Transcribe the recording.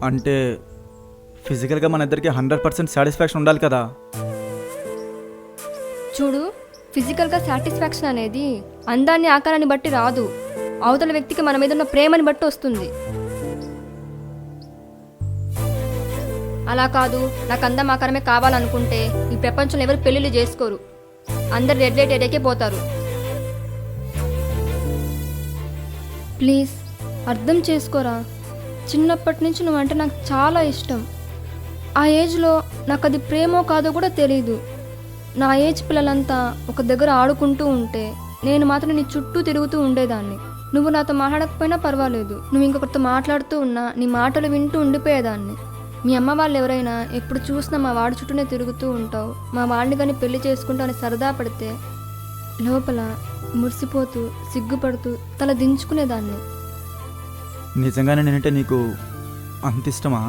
అంటే ఫిజికల్గా మన ఇద్దరికి 100% సాటిస్ఫాక్షన్ ఉండాలి కదా. చూడు, ఫిజికల్గా సాటిస్ఫాక్షన్ అనేది అందాన్ని ఆకారాన్ని బట్టి రాదు, అవతల వ్యక్తికి మన మీద ఉన్న ప్రేమని బట్టి వస్తుంది. అలా కాదు, నాకు అందం ఆకారమే కావాలనుకుంటే ఈ ప్రపంచంలో ఎవరు పెళ్ళిళ్ళు చేసుకోరు, అందరు రెడ్ లైట్ ఏరియాకే పోతారు. ప్లీజ్ అర్థం చేసుకోరా. చిన్నప్పటి నుంచి నువ్వంటే నాకు చాలా ఇష్టం. ఆ ఏజ్లో నాకు అది ప్రేమో కాదో కూడా తెలీదు. నా ఏజ్ పిల్లలంతా ఒక దగ్గర ఆడుకుంటూ ఉంటే నేను మాత్రం నీ చుట్టూ తిరుగుతూ ఉండేదాన్ని. నువ్వు నాతో మాట్లాడకపోయినా పర్వాలేదు, నువ్వు ఇంకొకరితో మాట్లాడుతూ ఉన్నా నీ మాటలు వింటూ ఉండిపోయేదాన్ని. మీ అమ్మ వాళ్ళు ఎవరైనా ఎప్పుడు చూసినా మా వాడి చుట్టూనే తిరుగుతూ ఉంటావు, మా వాడిని కానీ పెళ్లి చేసుకుంటూ అని సరదా పడితే లోపల మురిసిపోతూ సిగ్గుపడుతూ తల దించుకునేదాన్ని. నిజంగానే నేనంటే నీకు అంత ఇష్టమా?